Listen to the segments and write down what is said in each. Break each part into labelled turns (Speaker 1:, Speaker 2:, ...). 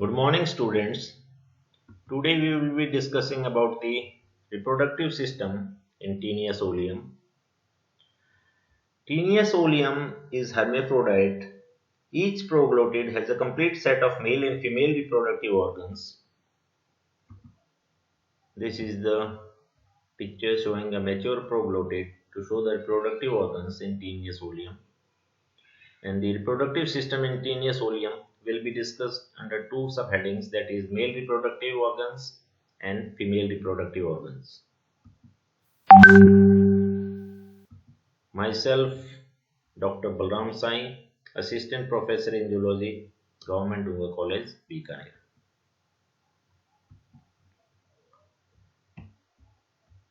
Speaker 1: Good morning, students. Today we will be discussing about the reproductive system in Taenius oleum. Taenius oleum is hermaphrodite. Each proglottid has a complete set of male and female reproductive organs. This is the picture showing a mature proglottid to show the reproductive organs in Taenius oleum. And the reproductive system in Taenius oleum will be discussed under two subheadings, that is male reproductive organs and female reproductive organs. Myself, Dr. Balram Sai, Assistant Professor in Zoology, Government Unga College, Bikaner.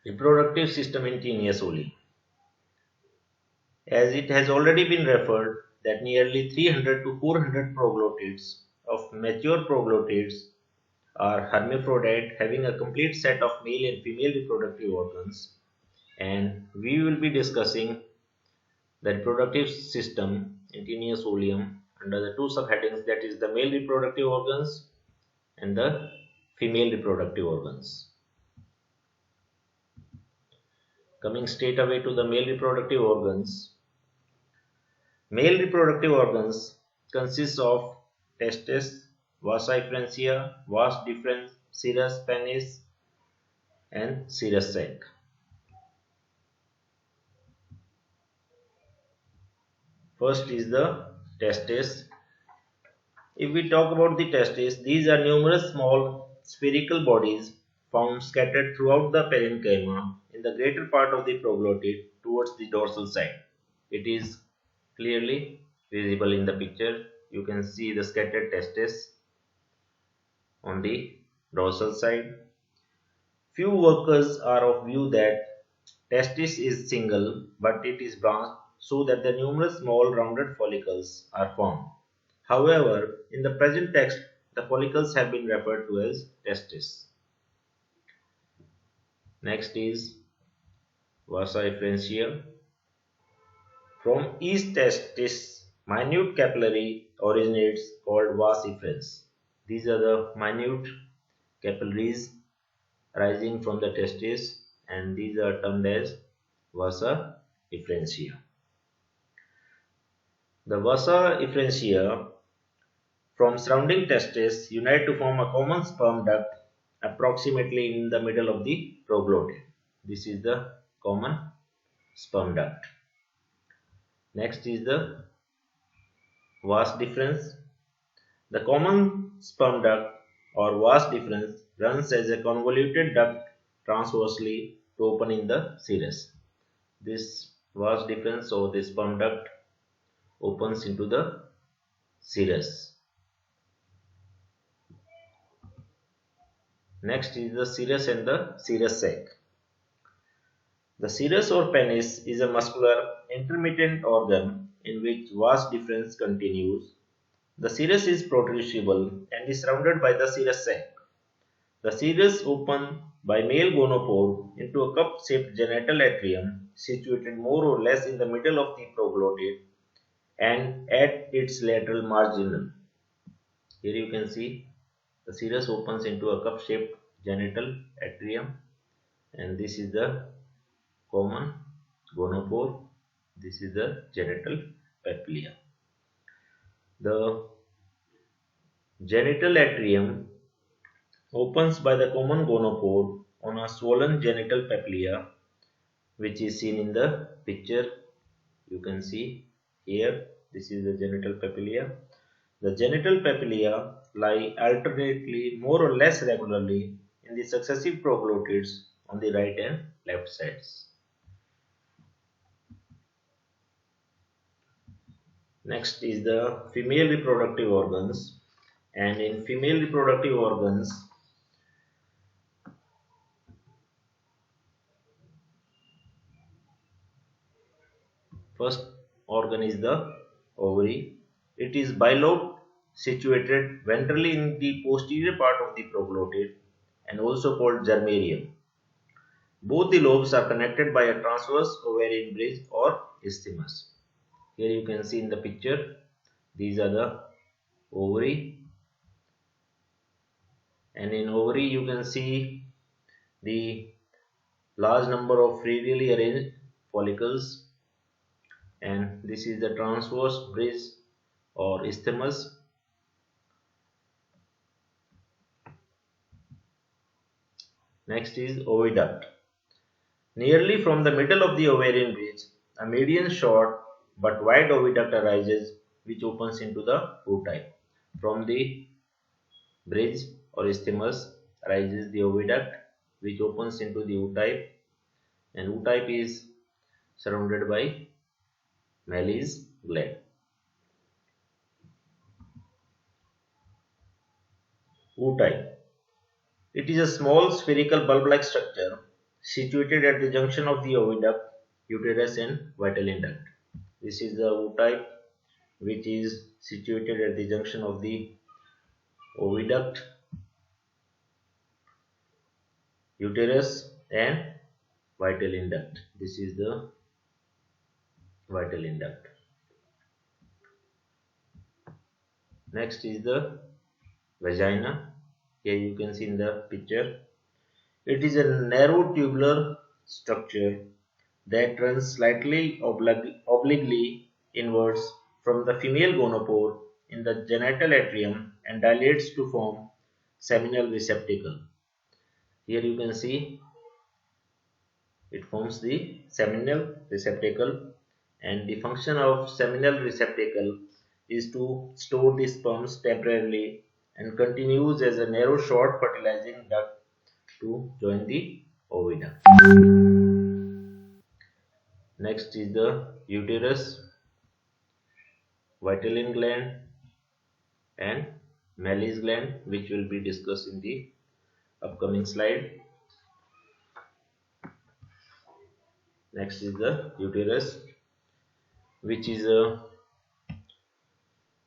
Speaker 1: Reproductive system in Taenius oleum. As it has already been referred that nearly 300 to 400 proglottids of mature proglottids are hermaphrodite, having a complete set of male and female reproductive organs, and we will be discussing the reproductive system in Taenius oleum under the two subheadings, that is the male reproductive organs and the female reproductive organs. Coming straight away to the male reproductive organs. Male reproductive organs consist of testes, vasa efferentia, vas deferens, serous penis, and serous sac. First is the testes. If we talk about the testes, these are numerous small spherical bodies found scattered throughout the parenchyma in the greater part of the proglottid towards the dorsal side. It is clearly visible in the picture. You can see the scattered testes on the dorsal side. Few workers are of view that testis is single, but it is branched so that the numerous small rounded follicles are formed. However, in the present text, the follicles have been referred to as testes. Next is vasa efferentia. From each testis, minute capillary originates called vas efferens. These are the minute capillaries arising from the testis, and these are termed as vasa efferentia. The vasa efferentia from surrounding testes unite to form a common sperm duct approximately in the middle of the proglottid. This is the common sperm duct. Next is the vas deferens. The common sperm duct or vas deferens runs as a convoluted duct transversely to open in the serous. This vas deferens or the sperm duct opens into the serous. Next is the serous and the serous sac. The serous or penis is a muscular intermittent organ in which vas deferens continues. The serous is protrusible and is surrounded by the serous sac. The serous opens by male gonopore into a cup-shaped genital atrium situated more or less in the middle of the proglottid and at its lateral margin. Here you can see the serous opens into a cup-shaped genital atrium, and this is the common gonopore. This is the genital papilla. The genital atrium opens by the common gonopore on a swollen genital papilla, which is seen in the picture. You can see here, this is the genital papilla. The genital papilla lie alternately more or less regularly in the successive proglottids on the right and left sides. Next is the female reproductive organs, and in female reproductive organs, first organ is the ovary. It is bilobed, situated ventrally in the posterior part of the proglottid and also called germarium. Both the lobes are connected by a transverse ovarian bridge or isthmus. Here you can see in the picture, these are the ovary and in ovary you can see the large number of radially arranged follicles, and this is the transverse bridge or isthmus. Next is oviduct. Nearly from the middle of the ovarian bridge, a median short but wide oviduct arises which opens into the ootype. From the bridge or isthmus arises the oviduct which opens into the ootype, and ootype is surrounded by Mallee's gland. Ootype. It is a small spherical bulb-like structure situated at the junction of the oviduct, uterus and vitelline duct. This is the ootype which is situated at the junction of the oviduct, uterus and vitelline duct. This is the vitelline duct. Next is the vagina. Here you can see in the picture. It is a narrow tubular structure that runs slightly obliquely inwards from the female gonopore in the genital atrium and dilates to form seminal receptacle. Here you can see it forms the seminal receptacle, and the function of seminal receptacle is to store the sperms temporarily and continues as a narrow short fertilizing duct to join the oviduct. Next is the uterus, vitelline gland and Mallee's gland, which will be discussed in the upcoming slide. Next is the uterus, which is a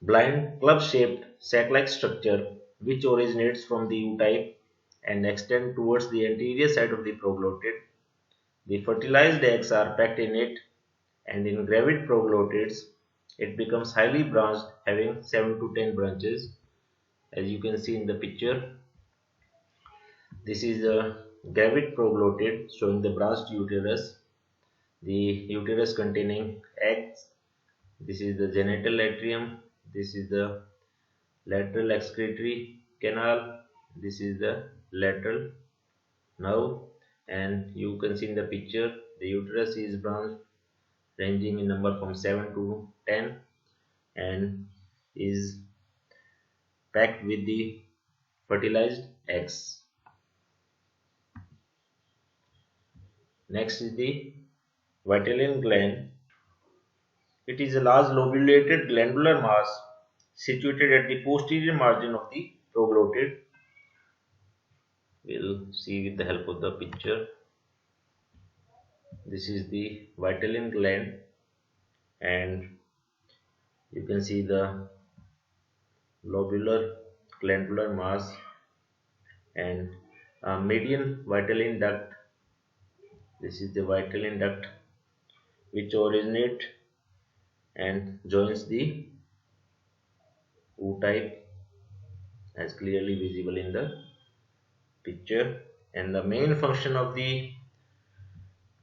Speaker 1: blind club-shaped sac-like structure which originates from the ootype and extends towards the anterior side of the proglotid. The fertilized eggs are packed in it, and in gravid proglotids it becomes highly branched, having 7 to 10 branches, as you can see in the picture. This is a gravid proglotid showing the branched uterus, the uterus containing eggs. This is the genital atrium, this is the lateral excretory canal, this is the lateral nerve, and you can see in the picture the uterus is branched, ranging in number from 7 to 10, and is packed with the fertilized eggs. Next is the vitelline gland. It is a large lobulated glandular mass situated at the posterior margin of the proglotid. We'll see with the help of the picture. This is the vitelline gland, and you can see the lobular glandular mass and a median vitelline duct. This is the vitelline duct which originates and joins the ootype as clearly visible in the picture. And the main function of the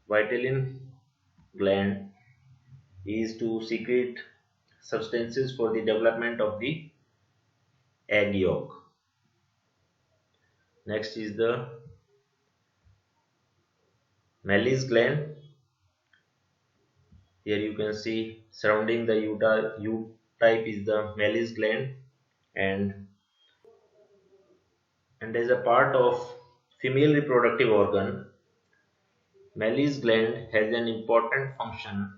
Speaker 1: vitelline gland is to secrete substances for the development of the egg yolk. Next is the Mallee's gland. Here you can see surrounding the ootype is the Mallee's gland, and as a part of female reproductive organ, Mallee's gland has an important function,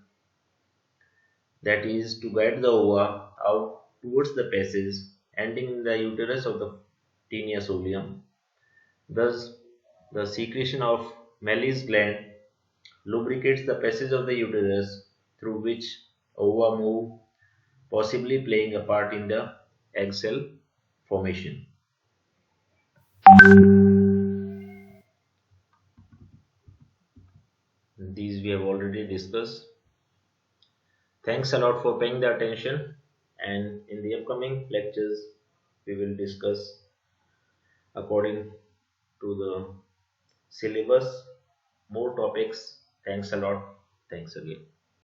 Speaker 1: that is to guide the ova out towards the passage ending in the uterus of the taenius ovum. Thus, the secretion of Mallee's gland lubricates the passage of the uterus through which ova move, possibly playing a part in the egg cell formation. These we have already discussed. Thanks a lot for paying the attention, and in the upcoming lectures we will discuss according to the syllabus, more topics. Thanks a lot. Thanks again.